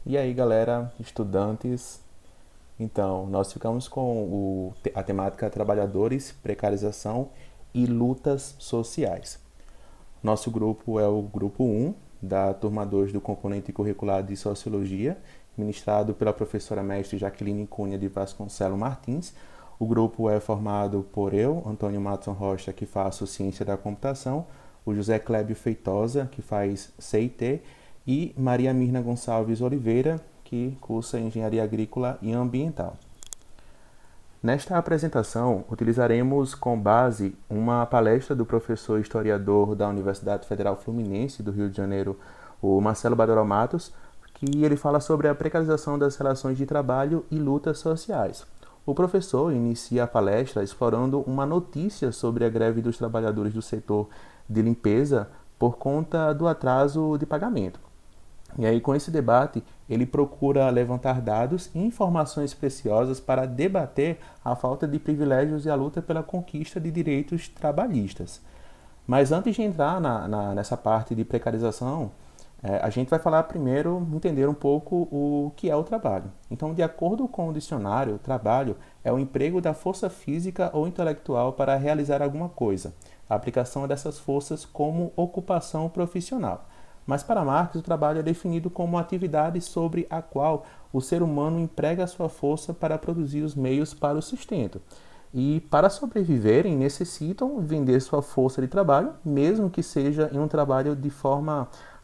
E aí, galera, estudantes? Então, nós ficamos com a temática trabalhadores, precarização e lutas sociais. Nosso grupo é o grupo 1 da turma 2 do componente curricular de Sociologia, ministrado pela professora mestre Jaqueline Cunha de Vasconcelos Martins. O grupo é formado por eu, Antônio Matson Rocha, que faço Ciência da Computação, o José Clébio Feitosa, que faz CIT, e Maria Mirna Gonçalves Oliveira, que cursa Engenharia Agrícola e Ambiental. Nesta apresentação, utilizaremos com base uma palestra do professor historiador da Universidade Federal Fluminense do Rio de Janeiro, o Marcelo Badoró Matos, que ele fala sobre a precarização das relações de trabalho e lutas sociais. O professor inicia a palestra explorando uma notícia sobre a greve dos trabalhadores do setor de limpeza por conta do atraso de pagamento. E aí, com esse debate, ele procura levantar dados e informações preciosas para debater a falta de privilégios e a luta pela conquista de direitos trabalhistas. Mas antes de entrar nessa parte de precarização, a gente vai falar primeiro, entender um pouco o que é o trabalho. Então, de acordo com o dicionário, trabalho é o emprego da força física ou intelectual para realizar alguma coisa. A aplicação dessas forças como ocupação profissional. Mas para Marx, o trabalho é definido como uma atividade sobre a qual o ser humano emprega a sua força para produzir os meios para o sustento. E para sobreviverem, necessitam vender sua força de trabalho, mesmo que seja em um trabalho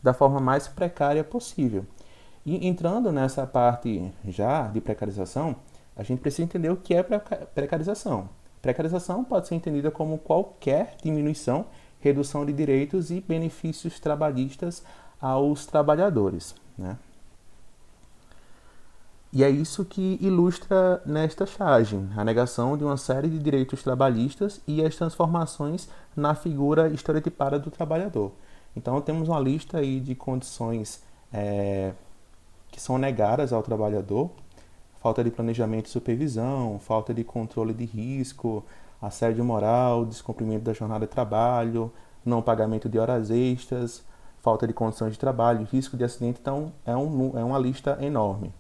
da forma mais precária possível. E entrando nessa parte já de precarização, a gente precisa entender o que é precarização. Precarização pode ser entendida como qualquer diminuição, redução de direitos e benefícios trabalhistas aos trabalhadores, né? E é isso que ilustra nesta charge, a negação de uma série de direitos trabalhistas e as transformações na figura estereotipada do trabalhador. Então temos uma lista aí de condições que são negadas ao trabalhador: falta de planejamento e supervisão, falta de controle de risco, assédio moral, descumprimento da jornada de trabalho, não pagamento de horas extras, falta de condições de trabalho, risco de acidente. Então é uma lista enorme.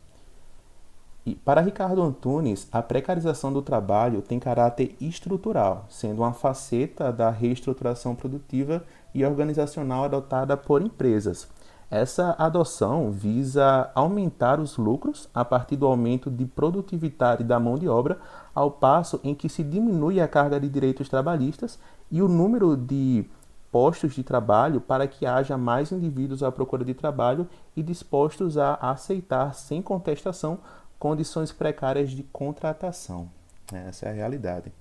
E para Ricardo Antunes, a precarização do trabalho tem caráter estrutural, sendo uma faceta da reestruturação produtiva e organizacional adotada por empresas. Essa adoção visa aumentar os lucros a partir do aumento de produtividade da mão de obra, ao passo em que se diminui a carga de direitos trabalhistas e o número de postos de trabalho para que haja mais indivíduos à procura de trabalho e dispostos a aceitar sem contestação condições precárias de contratação. Essa é a realidade.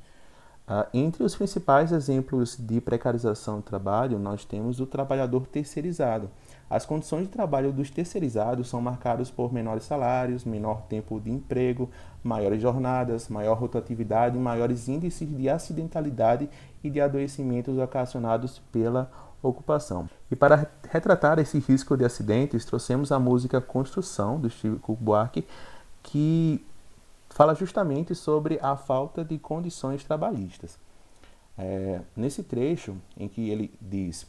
Entre os principais exemplos de precarização do trabalho, nós temos o trabalhador terceirizado. As condições de trabalho dos terceirizados são marcadas por menores salários, menor tempo de emprego, maiores jornadas, maior rotatividade e maiores índices de acidentalidade e de adoecimentos ocasionados pela ocupação. E para retratar esse risco de acidentes, trouxemos a música Construção, do Chico Buarque, que fala justamente sobre a falta de condições trabalhistas. Nesse trecho em que ele diz: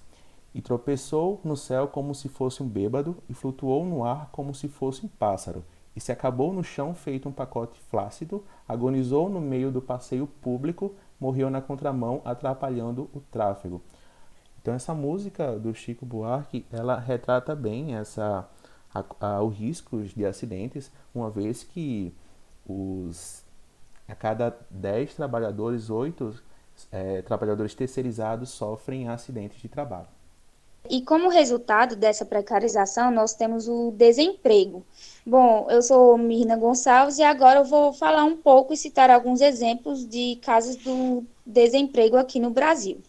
e tropeçou no céu como se fosse um bêbado, e flutuou no ar como se fosse um pássaro, e se acabou no chão feito um pacote flácido, agonizou no meio do passeio público, morreu na contramão, atrapalhando o tráfego. Então essa música do Chico Buarque, ela retrata bem os riscos de acidentes, uma vez que a cada 10 trabalhadores, 8 trabalhadores terceirizados sofrem acidentes de trabalho. E como resultado dessa precarização, nós temos o desemprego. Bom, eu sou Mirna Gonçalves e agora eu vou falar um pouco e citar alguns exemplos de casos do desemprego aqui no Brasil.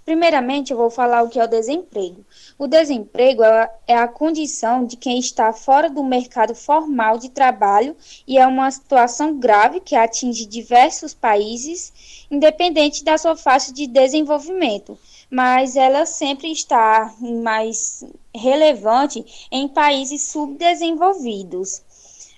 Primeiramente, eu vou falar o que é o desemprego. O desemprego é a condição de quem está fora do mercado formal de trabalho e é uma situação grave que atinge diversos países, independente da sua fase de desenvolvimento, mas ela sempre está mais relevante em países subdesenvolvidos.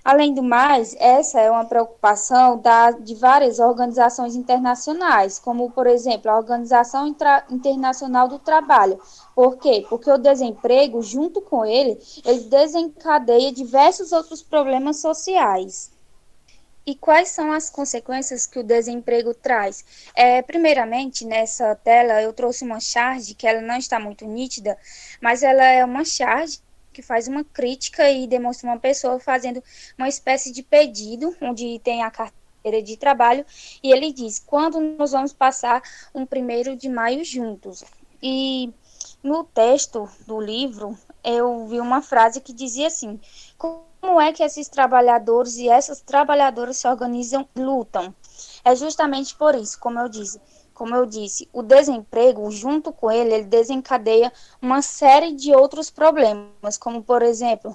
Além do mais, essa é uma preocupação de várias organizações internacionais, como, por exemplo, a Organização Internacional do Trabalho. Por quê? Porque o desemprego, junto com ele desencadeia diversos outros problemas sociais. E quais são as consequências que o desemprego traz? Primeiramente, nessa tela eu trouxe uma charge que ela não está muito nítida, mas ela é uma charge que faz uma crítica e demonstra uma pessoa fazendo uma espécie de pedido, onde tem a carteira de trabalho, e ele diz, quando nós vamos passar um 1º de maio juntos? E no texto do livro, eu vi uma frase que dizia assim, como é que esses trabalhadores e essas trabalhadoras se organizam, lutam? É justamente por isso, como eu disse, o desemprego, junto com ele desencadeia uma série de outros problemas, como, por exemplo,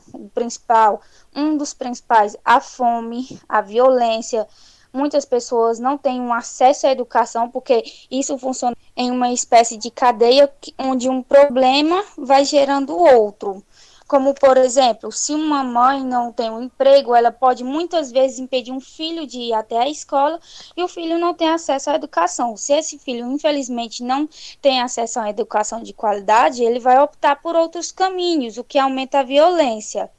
um dos principais, a fome, a violência. Muitas pessoas não têm um acesso à educação, porque isso funciona em uma espécie de cadeia onde um problema vai gerando outro. Como, por exemplo, se uma mãe não tem um emprego, ela pode muitas vezes impedir um filho de ir até a escola e o filho não tem acesso à educação. Se esse filho, infelizmente, não tem acesso à educação de qualidade, ele vai optar por outros caminhos, o que aumenta a violência.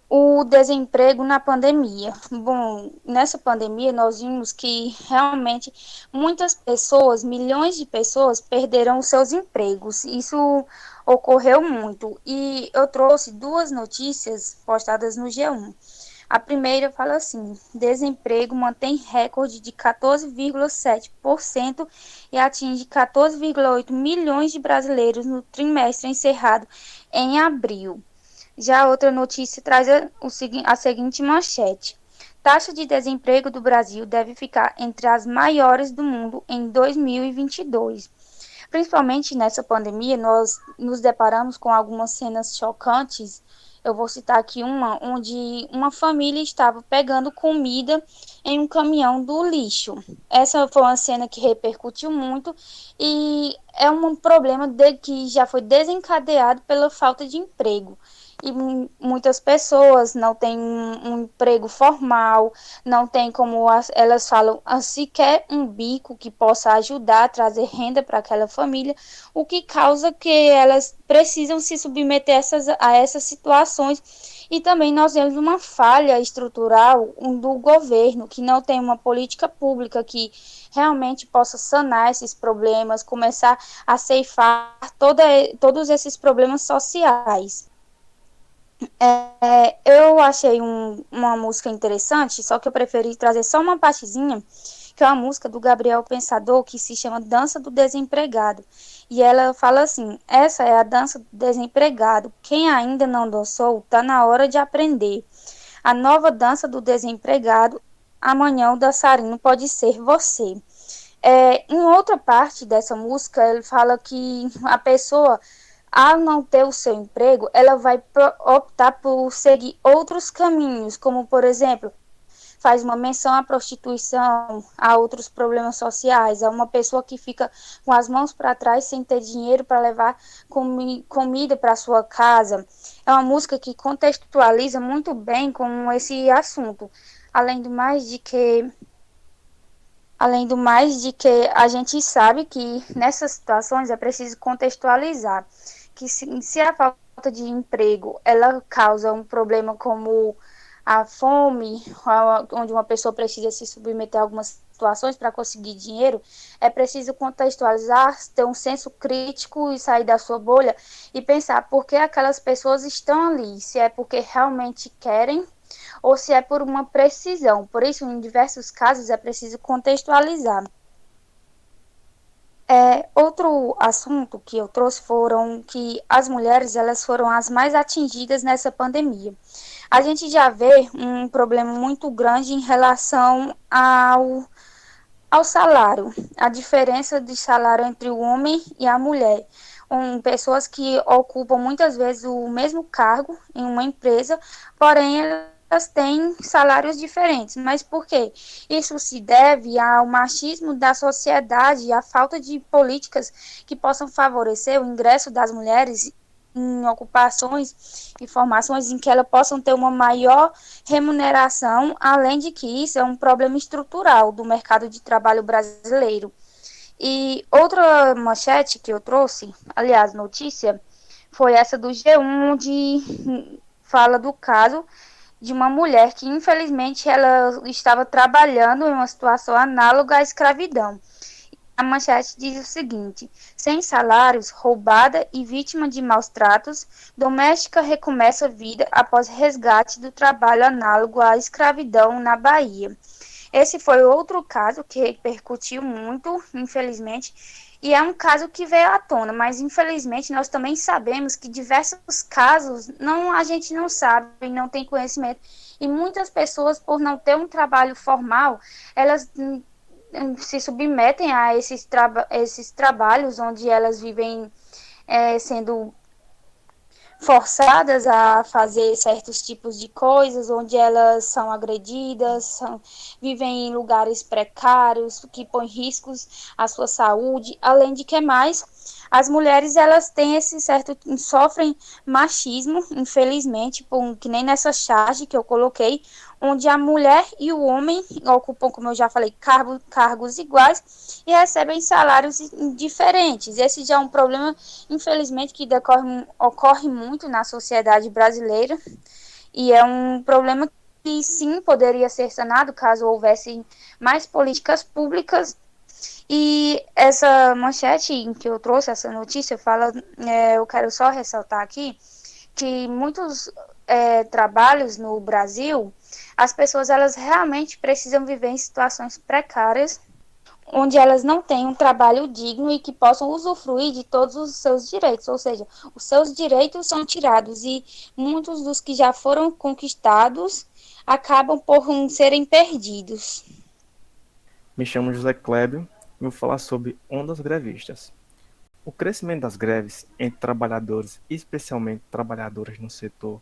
O desemprego na pandemia. Bom, nessa pandemia nós vimos que realmente muitas pessoas, milhões de pessoas, perderam os seus empregos. Isso ocorreu muito. E eu trouxe duas notícias postadas no G1. A primeira fala assim: desemprego mantém recorde de 14,7% e atinge 14,8 milhões de brasileiros no trimestre encerrado em abril. Já a outra notícia traz a seguinte manchete: taxa de desemprego do Brasil deve ficar entre as maiores do mundo em 2022. Principalmente nessa pandemia, nós nos deparamos com algumas cenas chocantes. Eu vou citar aqui uma onde uma família estava pegando comida em um caminhão do lixo. Essa foi uma cena que repercutiu muito e é um problema que já foi desencadeado pela falta de emprego. E muitas pessoas não têm um emprego formal, não tem como elas falam sequer um bico que possa ajudar a trazer renda para aquela família, o que causa que elas precisam se submeter a essas situações. E também nós vemos uma falha estrutural do governo, que não tem uma política pública que realmente possa sanar esses problemas, começar a ceifar todos esses problemas sociais. Eu achei uma música interessante, só que eu preferi trazer só uma partezinha, que é uma música do Gabriel Pensador, que se chama Dança do Desempregado. E ela fala assim: essa é a dança do desempregado. Quem ainda não dançou, tá na hora de aprender. A nova dança do desempregado, amanhã o dançarino pode ser você. Em outra parte dessa música, ele fala que a pessoa, ao não ter o seu emprego, ela vai optar por seguir outros caminhos, como, por exemplo, faz uma menção à prostituição, a outros problemas sociais, a uma pessoa que fica com as mãos para trás sem ter dinheiro para levar comida para sua casa. É uma música que contextualiza muito bem com esse assunto. Além do mais de que Além do mais de que a gente sabe que nessas situações é preciso contextualizar que se a falta de emprego ela causa um problema como a fome, onde uma pessoa precisa se submeter a algumas situações para conseguir dinheiro, é preciso contextualizar, ter um senso crítico e sair da sua bolha e pensar por que aquelas pessoas estão ali, se é porque realmente querem ou se é por uma precisão. Por isso, em diversos casos, é preciso contextualizar. Outro assunto que eu trouxe foram que as mulheres elas foram as mais atingidas nessa pandemia. A gente já vê um problema muito grande em relação ao salário, a diferença de salário entre o homem e a mulher. Pessoas que ocupam muitas vezes o mesmo cargo em uma empresa, porém elas têm salários diferentes. Mas por quê? Isso se deve ao machismo da sociedade e à falta de políticas que possam favorecer o ingresso das mulheres em ocupações e formações em que elas possam ter uma maior remuneração, além de que isso é um problema estrutural do mercado de trabalho brasileiro. E outra manchete que eu trouxe, aliás, notícia, foi essa do G1, onde fala do caso de uma mulher que, infelizmente, ela estava trabalhando em uma situação análoga à escravidão. A manchete diz o seguinte: sem salários, roubada e vítima de maus tratos, doméstica recomeça a vida após resgate do trabalho análogo à escravidão na Bahia. Esse foi outro caso que repercutiu muito, infelizmente, e é um caso que veio à tona, mas infelizmente nós também sabemos que diversos casos a gente não sabe, não tem conhecimento, e muitas pessoas, por não ter um trabalho formal, elas se submetem a esses trabalhos onde elas vivem sendo forçadas a fazer certos tipos de coisas, onde elas são agredidas, vivem em lugares precários, que põem riscos à sua saúde, além de que mais, as mulheres elas têm esse certo, sofrem machismo, infelizmente, que nem nessa charge que eu coloquei, onde a mulher e o homem ocupam, como eu já falei, cargos iguais e recebem salários diferentes. Esse já é um problema, infelizmente, que ocorre muito na sociedade brasileira e é um problema que sim poderia ser sanado caso houvesse mais políticas públicas. E essa manchete em que eu trouxe, essa notícia, fala, eu quero só ressaltar aqui, que muitos trabalhos no Brasil, as pessoas elas realmente precisam viver em situações precárias, onde elas não têm um trabalho digno e que possam usufruir de todos os seus direitos, ou seja, os seus direitos são tirados e muitos dos que já foram conquistados acabam por serem perdidos. Me chamo José Clébio e vou falar sobre ondas grevistas. O crescimento das greves entre trabalhadores, especialmente trabalhadoras no setor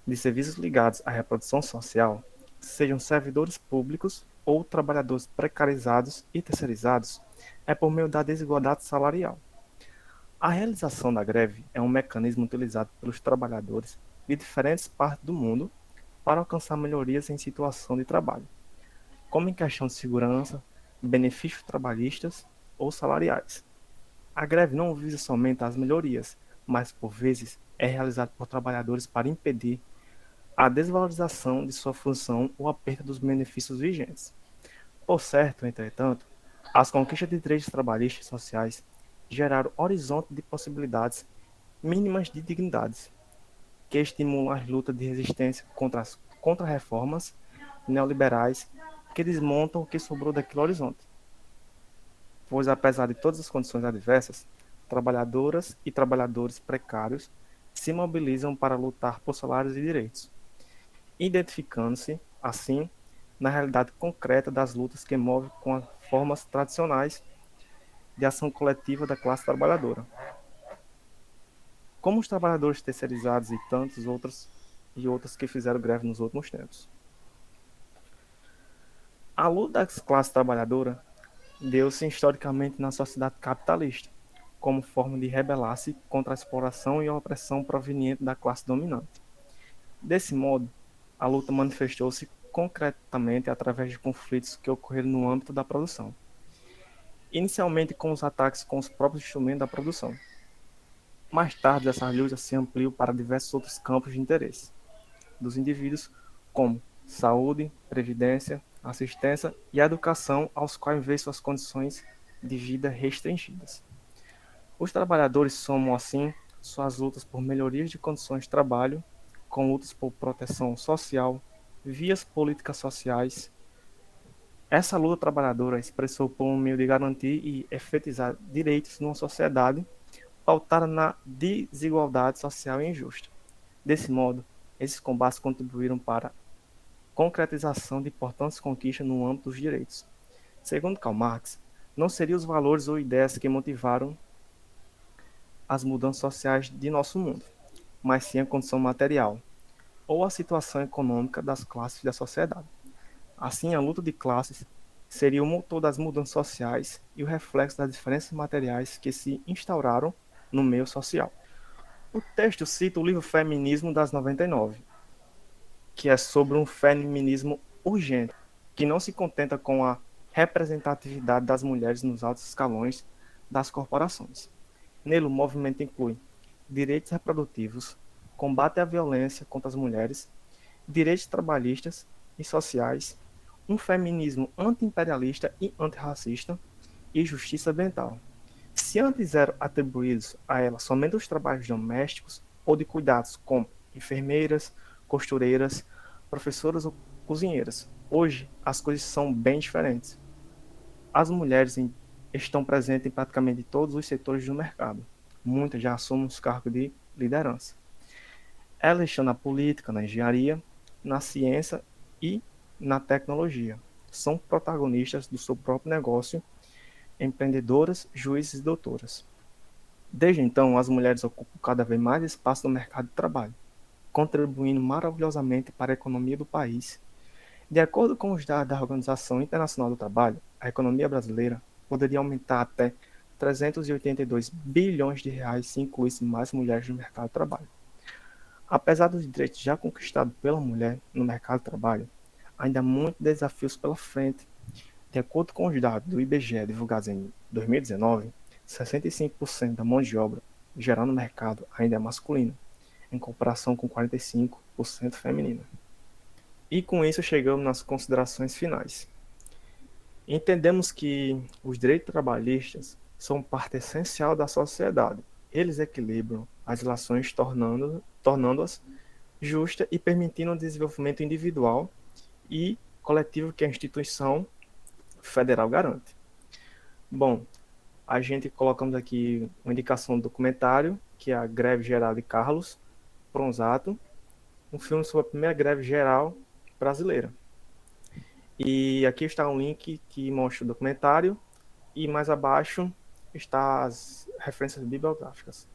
de serviços ligados à reprodução social, sejam servidores públicos ou trabalhadores precarizados e terceirizados, é por meio da desigualdade salarial. A realização da greve é um mecanismo utilizado pelos trabalhadores de diferentes partes do mundo para alcançar melhorias em situação de trabalho, como em questão de segurança, benefícios trabalhistas ou salariais. A greve não visa somente as melhorias, mas por vezes é realizada por trabalhadores para impedir a desvalorização de sua função ou a perda dos benefícios vigentes. Por certo, entretanto, as conquistas de direitos trabalhistas e sociais geraram horizonte de possibilidades mínimas de dignidades, que estimulam as lutas de resistência contra as contra-reformas neoliberais que desmontam o que sobrou daquele horizonte. Pois, apesar de todas as condições adversas, trabalhadoras e trabalhadores precários se mobilizam para lutar por salários e direitos, identificando-se, assim, na realidade concreta das lutas que movem com as formas tradicionais de ação coletiva da classe trabalhadora. Como os trabalhadores terceirizados e tantos outros e outras que fizeram greve nos últimos tempos. A luta das classes trabalhadoras deu-se historicamente na sociedade capitalista, como forma de rebelar-se contra a exploração e a opressão proveniente da classe dominante. Desse modo, a luta manifestou-se concretamente através de conflitos que ocorreram no âmbito da produção, inicialmente com os ataques com os próprios instrumentos da produção. Mais tarde, essa luta se ampliou para diversos outros campos de interesse dos indivíduos, como saúde, previdência, assistência e educação, aos quais veem suas condições de vida restringidas. Os trabalhadores somam, assim, suas lutas por melhorias de condições de trabalho, com lutas por proteção social, vias políticas sociais. Essa luta trabalhadora expressou por um meio de garantir e efetizar direitos numa sociedade pautada na desigualdade social e injusta. Desse modo, esses combates contribuíram para a concretização de importantes conquistas no âmbito dos direitos. Segundo Karl Marx, não seriam os valores ou ideias que motivaram as mudanças sociais de nosso mundo, mas sim a condição material ou a situação econômica das classes da sociedade. Assim, a luta de classes seria o motor das mudanças sociais e o reflexo das diferenças materiais que se instauraram no meio social. O texto cita o livro Feminismo das 99, que é sobre um feminismo urgente, que não se contenta com a representatividade das mulheres nos altos escalões das corporações. Nele, o movimento inclui direitos reprodutivos, combate à violência contra as mulheres, direitos trabalhistas e sociais, um feminismo anti-imperialista e antirracista e justiça ambiental. Se antes eram atribuídos a ela somente os trabalhos domésticos ou de cuidados, como enfermeiras, costureiras, professoras ou cozinheiras, hoje as coisas são bem diferentes. As mulheres estão presentes em praticamente todos os setores do mercado. Muitas já assumem os cargos de liderança. Elas estão na política, na engenharia, na ciência e na tecnologia. São protagonistas do seu próprio negócio, empreendedoras, juízes e doutoras. Desde então, as mulheres ocupam cada vez mais espaço no mercado de trabalho, contribuindo maravilhosamente para a economia do país. De acordo com os dados da Organização Internacional do Trabalho, a economia brasileira poderia aumentar até 382 bilhões de reais se incluísse mais mulheres no mercado de trabalho. Apesar dos direitos já conquistados pela mulher no mercado de trabalho, ainda há muitos desafios pela frente. De acordo com os dados do IBGE divulgados em 2019, 65% da mão de obra geral no mercado ainda é masculina, em comparação com 45% feminina. E com isso chegamos nas considerações finais. Entendemos que os direitos trabalhistas são parte essencial da sociedade. Eles equilibram as relações, tornando-as justas e permitindo o desenvolvimento individual e coletivo que a instituição federal garante. Bom, a gente colocamos aqui uma indicação do documentário, que é a Greve Geral de Carlos Pronzato, um filme sobre a primeira greve geral brasileira. E aqui está um link que mostra o documentário e mais abaixo está as referências bibliográficas.